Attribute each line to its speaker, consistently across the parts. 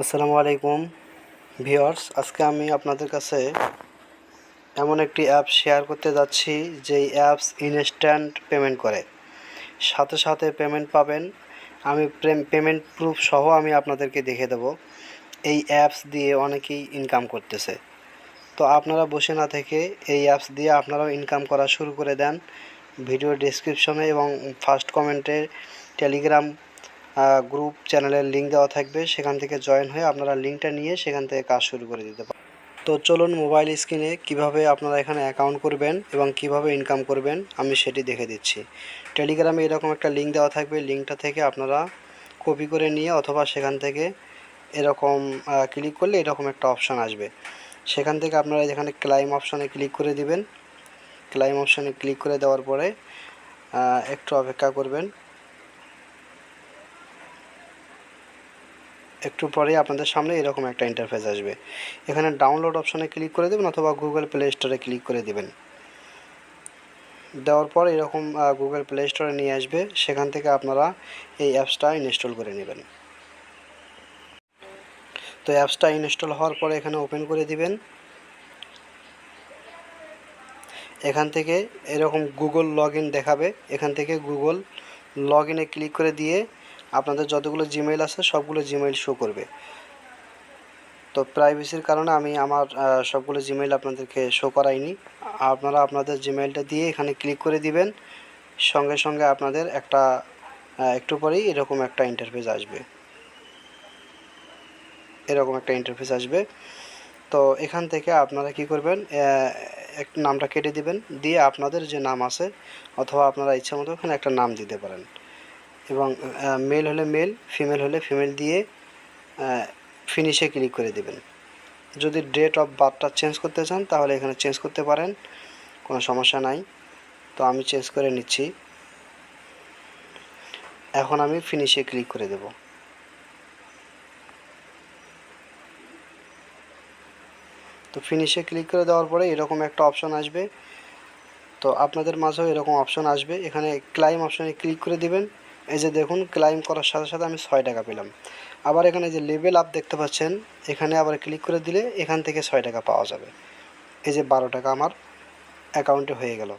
Speaker 1: আসসালামু আলাইকুম ভিউয়ার্স, আজকে আমি আপনাদের কাছে এমন একটি অ্যাপ শেয়ার করতে যাচ্ছি যেই অ্যাপস ইনস্ট্যান্ট পেমেন্ট করে, সাথে সাথে পেমেন্ট পাবেন। আমি পেমেন্ট প্রুফ সহ আমি আপনাদেরকে দেখিয়ে দেব। এই অ্যাপস দিয়ে অনেকেই ইনকাম করতেছে, তো আপনারা বসে না থেকে এই অ্যাপস দিয়ে আপনারাও ইনকাম করা শুরু করে দেন। ভিডিও ডেসক্রিপশনে এবং ফার্স্ট কমেন্টে টেলিগ্রাম গ্রুপ চ্যানেলের লিঙ্ক দেওয়া থাকবে, সেখান থেকে জয়েন হয়ে আপনারা লিঙ্কটা নিয়ে সেখান থেকে কাজ শুরু করে দিতে পারেন। তো চলুন মোবাইল স্ক্রিনে কিভাবে আপনারা এখানে অ্যাকাউন্ট করবেন এবং কিভাবে ইনকাম করবেন আমি সেটি দেখে দিচ্ছি। টেলিগ্রামে এরকম একটা লিঙ্ক দেওয়া থাকবে, লিঙ্কটা থেকে আপনারা কপি করে নিয়ে অথবা সেখান থেকে এরকম ক্লিক করলে এরকম একটা অপশান আসবে, সেখান থেকে আপনারা যেখানে ক্লাইম অপশানে ক্লিক করে দিবেন। ক্লাইম অপশানে ক্লিক করে দেওয়ার পরে একটু অপেক্ষা করবেন। একটু পরেই আপনাদের সামনে এরকম একটা ইন্টারফেস আসবে। এখানে ডাউনলোড অপশানে ক্লিক করে দেবেন অথবা গুগল প্লে স্টোরে ক্লিক করে দেবেন। দেওয়ার পর এরকম গুগল প্লে স্টোরে নিয়ে আসবে, সেখান থেকে আপনারা এই অ্যাপসটা ইনস্টল করে নেবেন। তো অ্যাপসটা ইনস্টল হওয়ার পরে এখানে ওপেন করে দিবেন। এখান থেকে এরকম গুগল লগ ইন দেখাবে, এখান থেকে গুগল লগ ইনে ক্লিক করে দিয়ে আপনাদের যতগুলো জিমেইল আছে সবগুলো জিমেইল শো করবে। তো প্রাইভেসির কারণে আমি আমার সবগুলো জিমেইল আপনাদেরকে শো করাইনি। আপনারা আপনাদের জিমেইলটা দিয়ে এখানে ক্লিক করে দিবেন, সঙ্গে সঙ্গে আপনাদের একটু পরেই এরকম একটা ইন্টারফেস আসবে। তো এখান থেকে আপনারা কি করবেন, একটা নামটা কেটে দিবেন, দিয়ে আপনাদের যে নাম আছে অথবা আপনারা ইচ্ছা মতো এখানে একটা নাম দিতে পারেন, এবং মেল হলে মেল, ফিমেল হলে ফিমেল দিয়ে ফিনিশে ক্লিক করে দিবেন। যদি ডেট অফ বার্থটা চেঞ্জ করতে চান তাহলে এখানে চেঞ্জ করতে পারেন, কোনো সমস্যা নাই। তো আমি চেঞ্জ করে নিচ্ছি। এখন আমি ফিনিশে ক্লিক করে দেব। তো ফিনিশে ক্লিক করে দেওয়ার পরে এরকম একটা অপশন আসবে। তো আপনাদের মাঝেও এরকম অপশন আসবে, এখানে ক্লাইম অপশানে ক্লিক করে দিবেন। এই যে দেখুন, ক্লাইম করার সাথে সাথে আমি 6 টাকা পেলাম। আবার এখানে যে লেভেল আপ দেখতে পাচ্ছেন, এখানে আবার ক্লিক করে দিলে এখান থেকে 6 টাকা পাওয়া যাবে। এই যে 12 টাকা আমার অ্যাকাউন্টে হয়ে গেল।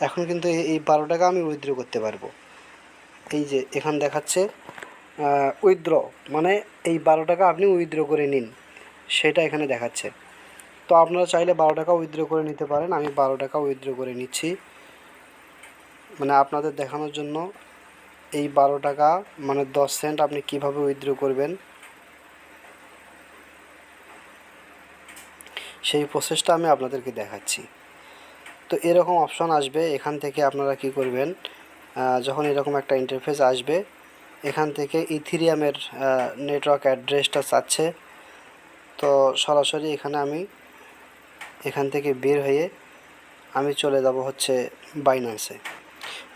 Speaker 1: এখন কিন্তু এই 12 টাকা আমি উইথড্র করতে পারবো। এই যে এখানে দেখাচ্ছে উইথড্র, মানে এই 12 টাকা আপনি উইথড্র করে নিন, সেটা এখানে দেখাচ্ছে। তো আপনারা চাইলে 12 টাকা উইথড্র করে নিতে পারেন। আমি 12 টাকা উইথড্র করে নিচ্ছি, মানে আপনাদের দেখানোর জন্য। এই 12 টাকা মানে 10 সেন্ট আপনি কিভাবে উইথড্র করবেন সেই প্রসেসটা আমি আপনাদেরকে দেখাচ্ছি। তো এরকম অপশন আসবে, এখান থেকে আপনারা কি করবেন, যখন এরকম একটা ইন্টারফেস আসবে, এখান থেকে ইথিরিয়ামের নেটওয়ার্ক অ্যাড্রেসটা চাচ্ছে। তো সরাসরি এখান থেকে বের হয়ে আমি চলে যাব হচ্ছে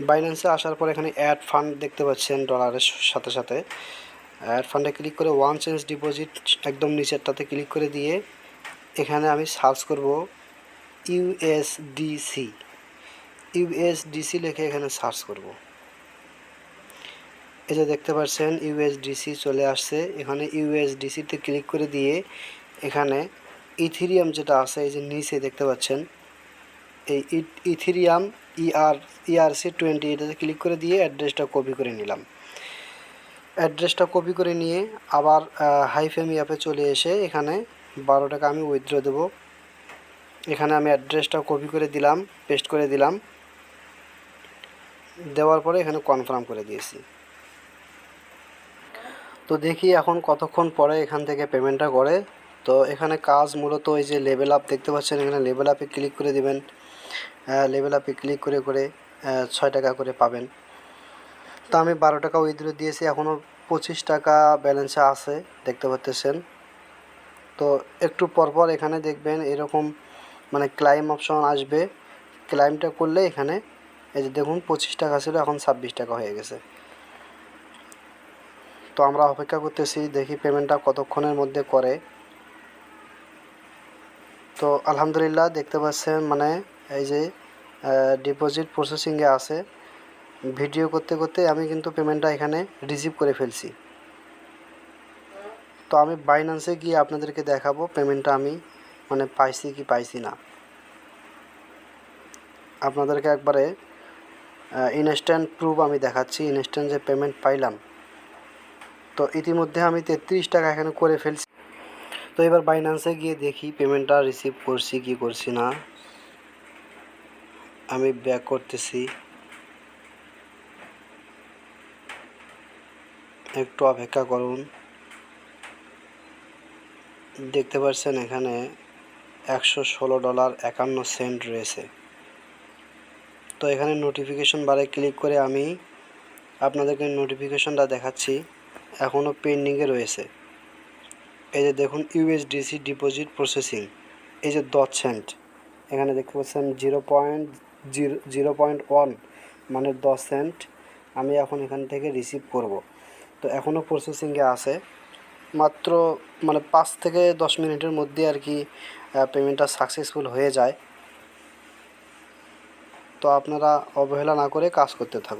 Speaker 1: বাইন্যান্সে আসার পর এখানে অ্যাড ফান্ড দেখতে পাচ্ছেন ডলারের সাথে সাথে। অ্যাড ফান্ডে ক্লিক করে ওয়ান চেঞ্জ ডিপোজিট একদম নিচেরটাতে ক্লিক করে দিয়ে এখানে আমি সার্চ করব ইউএসডিসি লিখে এখানে সার্চ করব। এই যে দেখতে পাচ্ছেন ইউএসডিসি চলে আসছে। এখানে ইউএসডিসিতে ক্লিক করে দিয়ে এখানে ইথিরিয়াম যেটা আছে, এই যে নিচে দেখতে পাচ্ছেন এই ইথিরিয়াম ERC20, এটাতে ক্লিক করে দিয়ে অ্যাড্রেসটা কপি করে নিলাম। অ্যাড্রেসটা কপি করে নিয়ে আবার হাইফেমি অ্যাপে চলে এসে এখানে 12 টাকা আমি উইথড্র দেব। এখানে আমি অ্যাড্রেসটা কপি করে দিলাম, পেস্ট করে দিলাম, দেওয়ার পরে এখানে কনফার্ম করে দিয়েছি। তো দেখি এখন কতক্ষণ পরে এখান থেকে পেমেন্টটা করে। তো এখানে কাজ মূলত এই যে লেভেল আপ দেখতে পাচ্ছেন, এখানে লেভেল আপে ক্লিক করে দিবেন। লেভেল আপে ক্লিক করে 6 টাকা করে পাবেন। তো আমি 12 টাকা উইথড্র দিয়েছি, এখনও 25 টাকা ব্যালেন্সে আছে দেখতে পাচ্ছেন। তো একটু পরপর এখানে দেখবেন এরকম মানে ক্লাইম অপশন আসবে। ক্লাইমটা করলে এখানে এই যে দেখুন 25 টাকা ছিল, এখন 26 টাকা হয়ে গেছে। তো আমরা অপেক্ষা করতেছি, দেখি পেমেন্টটা কতক্ষণের মধ্যে করে। তো আলহামদুলিল্লাহ দেখতে পাচ্ছেন, মানে এই যে ডিপোজিট প্রসেসিংয়ে আছে। ভিডিও করতে করতে আমি কিন্তু পেমেন্টটা এখানে রিসিভ করে ফেলছি। তো আমি বাইন্যান্সে গিয়ে আপনাদেরকে দেখাবো পেমেন্টটা আমি মানে পাইছি কি পাইছি না। আপনাদেরকে একবারে ইনস্ট্যান্ট প্রুফ আমি দেখাচ্ছি, ইনস্ট্যান্ট যে পেমেন্ট পাইলাম। তো ইতিমধ্যে আমি 33 টাকা এখানে করে ফেলছি। তো এবার বাইন্যান্সে গিয়ে দেখি পেমেন্টটা রিসিভ করছি কি করছি না। আমি ব্যাক করতেছি, একটু অপেক্ষা করুন। দেখতে পাচ্ছেন এখানে $116.51 রয়েছে। তো এখানে নোটিফিকেশন বারে ক্লিক করে আমি আপনাদেরকে নোটিফিকেশনটা দেখাচ্ছি। এখনও পেন্ডিংয়ে রয়েছে। এই যে দেখুন ইউএসডিসি ডিপোজিট প্রসেসিং, এই যে 10 সেন্ট এখানে দেখতে পাচ্ছেন 0.1 মানে 10 সেন্ট আমি এখন এখান থেকে রিসিভ করব। তো এখনও প্রসেসিংয়ে আছে, মাত্র মানে 5 থেকে 10 মিনিটের মধ্যে আর কি পেমেন্টটা সাকসেসফুল হয়ে যায়। তো আপনারা অবহেলা না করে কাজ করতে থাকুন।